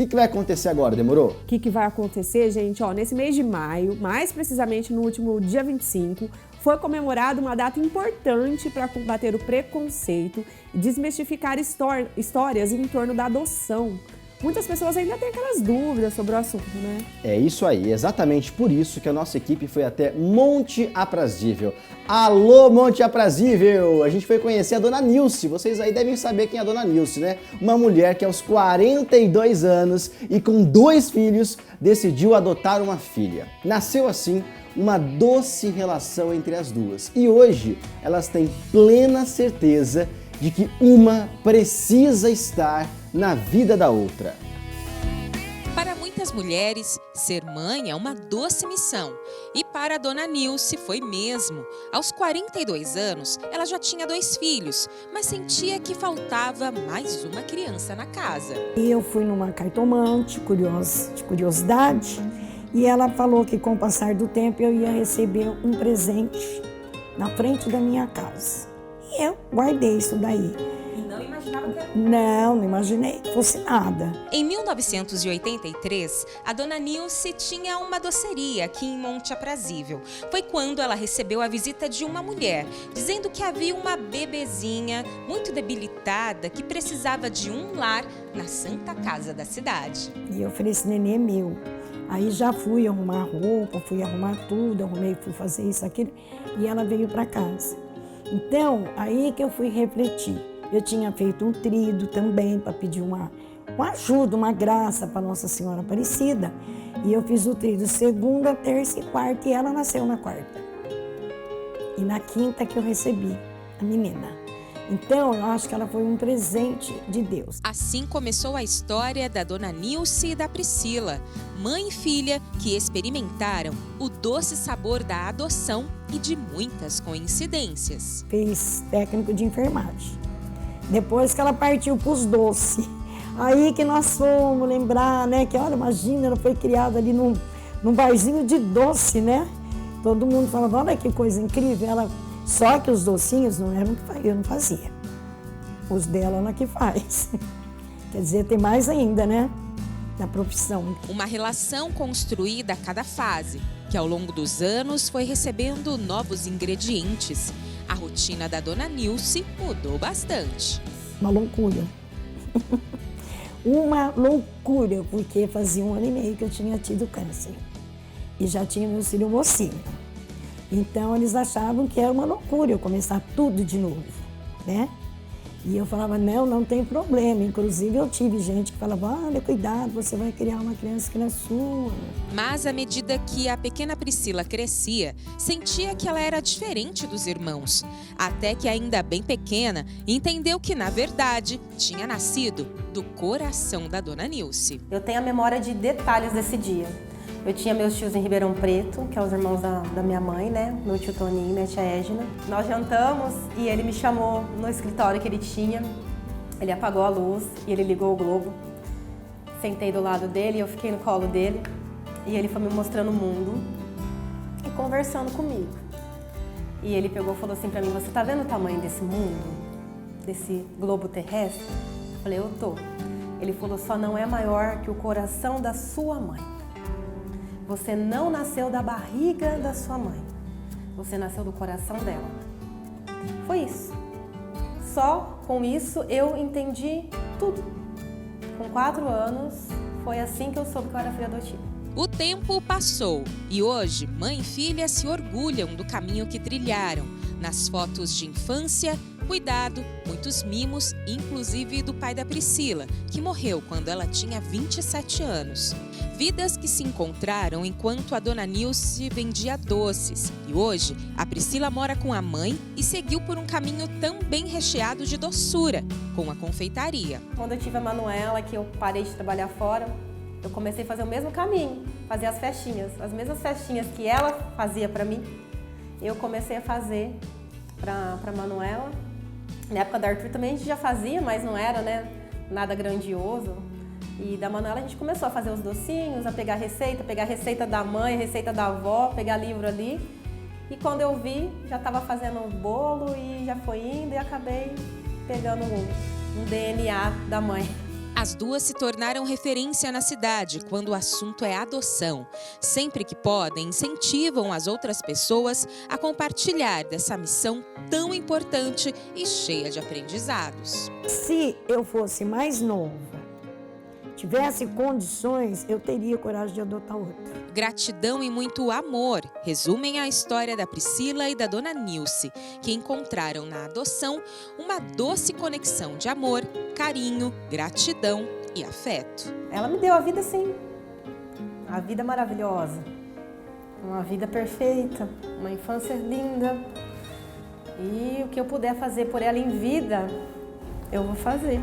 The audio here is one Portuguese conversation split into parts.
que vai acontecer agora, Demorou? O que vai acontecer, gente? Nesse mês de maio, mais precisamente no último dia 25, foi comemorada uma data importante para combater o preconceito e desmistificar histórias em torno da adoção. Muitas pessoas ainda têm aquelas dúvidas sobre o assunto, né? É isso aí, exatamente por isso que a nossa equipe foi até Monte Aprazível. Alô, Monte Aprazível! A gente foi conhecer a Dona Nilce, vocês aí devem saber quem é a Dona Nilce, né? Uma mulher que aos 42 anos e com 2 filhos decidiu adotar uma filha. Nasceu assim uma doce relação entre as duas e hoje elas têm plena certeza de que uma precisa estar na vida da outra. Para muitas mulheres, ser mãe é uma doce missão. E para a Dona Nilce foi mesmo. Aos 42 anos, ela já tinha 2 filhos, mas sentia que faltava mais uma criança na casa. Eu fui numa cartomante, de curiosidade, e ela falou que com o passar do tempo eu ia receber um presente na frente da minha casa. E eu guardei isso daí. Não imaginava que... Não imaginei que fosse nada. Em 1983, a Dona Nilce tinha uma doceria aqui em Monte Aprazível. Foi quando ela recebeu a visita de uma mulher, dizendo que havia uma bebezinha muito debilitada que precisava de um lar na Santa Casa da cidade. E eu falei, esse neném é meu. Aí já fui arrumar roupa, fui arrumar tudo, fui fazer isso, aquilo, e ela veio para casa. Então, aí que eu fui refletir. Eu tinha feito um trido também para pedir uma ajuda, uma graça para Nossa Senhora Aparecida. E eu fiz o trido segunda, terça e quarta, e ela nasceu na quarta. E na quinta que eu recebi a menina. Então, eu acho que ela foi um presente de Deus. Assim começou a história da Dona Nilce e da Priscila, mãe e filha que experimentaram o doce sabor da adoção e de muitas coincidências. Fez técnico de enfermagem. Depois que ela partiu para os doces. Aí que nós fomos lembrar, né? Que, olha, imagina, ela foi criada ali num barzinho de doce, né? Todo mundo falava, olha que coisa incrível. Só que os docinhos não eram que eu não fazia. Os dela ela que faz. Quer dizer, tem mais ainda, né? Na profissão. Uma relação construída a cada fase, que ao longo dos anos foi recebendo novos ingredientes. A rotina da Dona Nilce mudou bastante. Uma loucura. Uma loucura, porque fazia 1 ano e meio que eu tinha tido câncer. E já tinha meu filho mocinho. Então, eles achavam que era uma loucura eu começar tudo de novo, né? E eu falava, não tem problema. Inclusive, eu tive gente que falava, olha, cuidado, você vai criar uma criança que não é sua. Mas, à medida que a pequena Priscila crescia, sentia que ela era diferente dos irmãos. Até que, ainda bem pequena, entendeu que, na verdade, tinha nascido do coração da Dona Nilce. Eu tenho a memória de detalhes desse dia. Eu tinha meus tios em Ribeirão Preto, que são os irmãos da minha mãe, né? Meu tio Toninho e minha tia Égina. Nós jantamos e ele me chamou no escritório que ele tinha. Ele apagou a luz e ele ligou o Globo. Sentei do lado dele, eu fiquei no colo dele. E ele foi me mostrando o mundo e conversando comigo. E ele pegou e falou assim pra mim, você tá vendo o tamanho desse mundo? Desse globo terrestre? Eu falei, eu tô. Ele falou, só não é maior que o coração da sua mãe. Você não nasceu da barriga da sua mãe, você nasceu do coração dela. Foi isso. Só com isso eu entendi tudo. Com 4 anos, foi assim que eu soube que eu era filha adotiva. O tempo passou e hoje mãe e filha se orgulham do caminho que trilharam. Nas fotos de infância, cuidado, muitos mimos, inclusive do pai da Priscila, que morreu quando ela tinha 27 anos. Vidas que se encontraram enquanto a Dona Nilce vendia doces. E hoje, a Priscila mora com a mãe e seguiu por um caminho também recheado de doçura, com a confeitaria. Quando eu tive a Manuela, que eu parei de trabalhar fora, eu comecei a fazer o mesmo caminho, fazer as festinhas. As mesmas festinhas que ela fazia para mim, eu comecei a fazer para Manuela. Na época da Arthur também a gente já fazia, mas não era, né, nada grandioso. E da Manuela a gente começou a fazer os docinhos, a pegar a receita da mãe, a receita da avó, pegar livro ali. E quando eu vi, já estava fazendo o bolo e já foi indo e acabei pegando um DNA da mãe. As duas se tornaram referência na cidade quando o assunto é adoção. Sempre que podem, incentivam as outras pessoas a compartilhar dessa missão tão importante e cheia de aprendizados. Se eu fosse mais nova, tivesse condições, eu teria coragem de adotar outra. Gratidão e muito amor resumem a história da Priscila e da dona Nilce, que encontraram na adoção uma doce conexão de amor, carinho, gratidão e afeto. Ela me deu a vida sim, a vida maravilhosa, uma vida perfeita, uma infância linda. E o que eu puder fazer por ela em vida, eu vou fazer.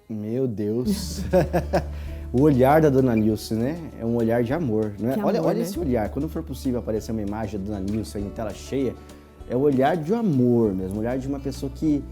Meu Deus. O olhar da dona Nilce, né? É um olhar de amor, né? Olha né? esse olhar. Quando for possível aparecer uma imagem da dona Nilce aí em tela cheia, é o olhar de amor mesmo, o olhar de uma pessoa que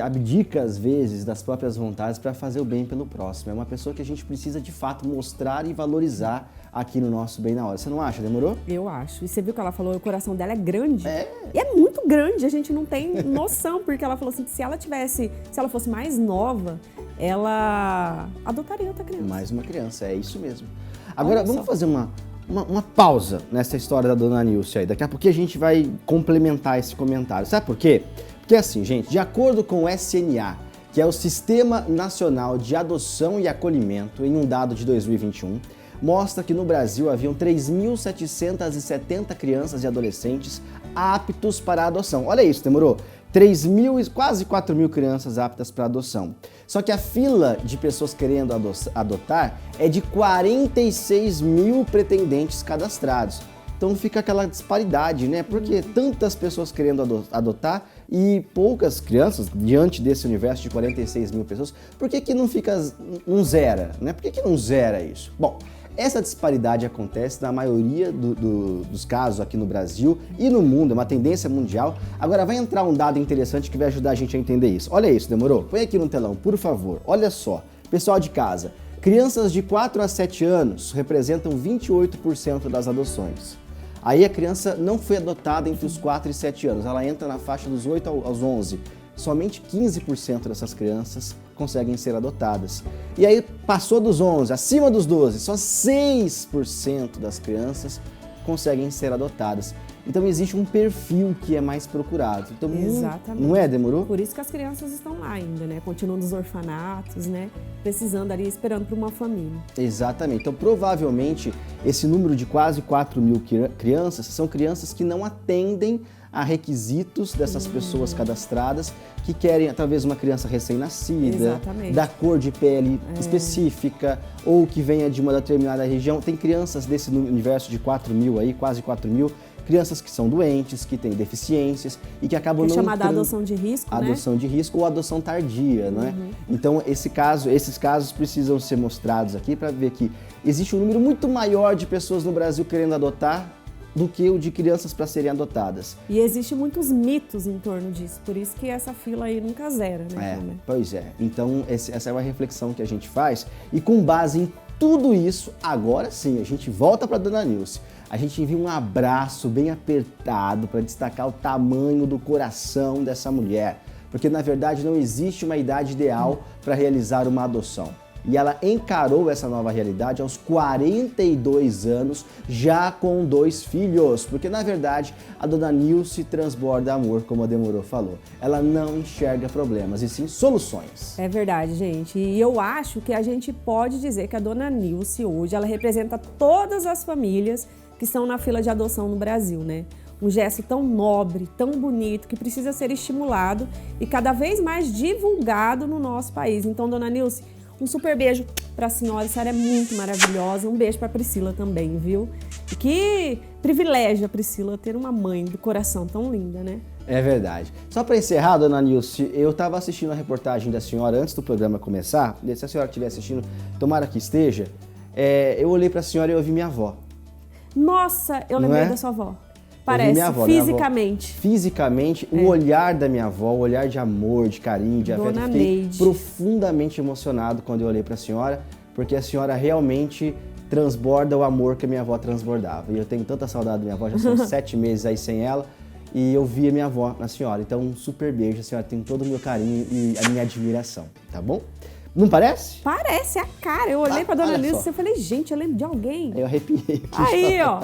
abdica, às vezes, das próprias vontades para fazer o bem pelo próximo. É uma pessoa que a gente precisa, de fato, mostrar e valorizar aqui no nosso Bem na Hora. Você não acha, Demorou? Eu acho. E você viu que ela falou, o coração dela é grande. É. E é muito grande, a gente não tem noção, porque ela falou assim, que se ela fosse mais nova, ela adotaria outra criança. Mais uma criança, é isso mesmo. Agora, Olha vamos só. fazer uma pausa nessa história da dona Nilce aí. Daqui a pouco a gente vai complementar esse comentário. Sabe por quê? Porque assim, gente, de acordo com o SNA, que é o Sistema Nacional de Adoção e Acolhimento, em um dado de 2021, mostra que no Brasil haviam 3.770 crianças e adolescentes aptos para a adoção. Olha isso, demorou? 3.000, quase 4.000 crianças aptas para adoção. Só que a fila de pessoas querendo adotar é de 46.000 pretendentes cadastrados. Então fica aquela disparidade, né? Porque tantas pessoas querendo adotar e poucas crianças, diante desse universo de 46.000 pessoas, por que não zera, né? Por que não zera isso? Bom, essa disparidade acontece na maioria dos casos aqui no Brasil e no mundo, é uma tendência mundial. Agora vai entrar um dado interessante que vai ajudar a gente a entender isso. Olha isso, demorou? Põe aqui no telão, por favor. Olha só, pessoal de casa, crianças de 4 a 7 anos representam 28% das adoções. Aí a criança não foi adotada entre os 4 e 7 anos, ela entra na faixa dos 8 aos 11. Somente 15% dessas crianças conseguem ser adotadas. E aí passou dos 11, acima dos 12, só 6% das crianças conseguem ser adotadas. Então existe um perfil que é mais procurado. Então, Exatamente. Não é, Demorou? Por isso que as crianças estão lá ainda, né? Continuam nos orfanatos, né? Precisando ali, esperando por uma família. Exatamente. Então, provavelmente, esse número de quase 4.000 crianças são crianças que não atendem a requisitos dessas pessoas cadastradas que querem, talvez, uma criança recém-nascida, Exatamente. da cor de pele específica, ou que venha de uma determinada região. Tem crianças desse universo de 4.000 aí, quase 4.000, crianças que são doentes, que têm deficiências e que acabam não chamada entrando... adoção de risco, né? Adoção de risco ou adoção tardia, não é? Então, esses casos precisam ser mostrados aqui para ver que existe um número muito maior de pessoas no Brasil querendo adotar do que o de crianças para serem adotadas. E existem muitos mitos em torno disso, por isso que essa fila aí nunca zera, né? Pois é. Então, essa é uma reflexão que a gente faz e com base em tudo isso, agora sim, a gente volta para a dona Nilce. A gente envia um abraço bem apertado para destacar o tamanho do coração dessa mulher, porque na verdade não existe uma idade ideal para realizar uma adoção. E ela encarou essa nova realidade aos 42 anos, já com 2 filhos. Porque, na verdade, a dona Nilce transborda amor, como a Demorou falou. Ela não enxerga problemas, e sim soluções. É verdade, gente. E eu acho que a gente pode dizer que a dona Nilce hoje, ela representa todas as famílias que estão na fila de adoção no Brasil, né? Um gesto tão nobre, tão bonito, que precisa ser estimulado e cada vez mais divulgado no nosso país. Então, dona Nilce, um super beijo para a senhora é muito maravilhosa. Um beijo para a Priscila também, viu? E que privilégio a Priscila ter uma mãe do coração tão linda, né? É verdade. Só para encerrar, dona Nilce, eu estava assistindo a reportagem da senhora antes do programa começar. Se a senhora estiver assistindo, tomara que esteja, eu olhei para a senhora e ouvi minha avó. Nossa, eu lembrei da sua avó. Parece, minha avó, fisicamente. Fisicamente, o olhar da minha avó, o olhar de amor, de carinho, de afeto, eu fiquei profundamente emocionado quando eu olhei para a senhora, porque a senhora realmente transborda o amor que a minha avó transbordava. E eu tenho tanta saudade da minha avó, já são 7 meses aí sem ela, e eu vi a minha avó na senhora. Então, um super beijo, a senhora tem todo o meu carinho e a minha admiração, tá bom? Não parece? Parece a cara. Eu olhei pra dona olha Nilce só. e falei, gente, eu lembro de alguém. Eu arrepiei. Aí, ó.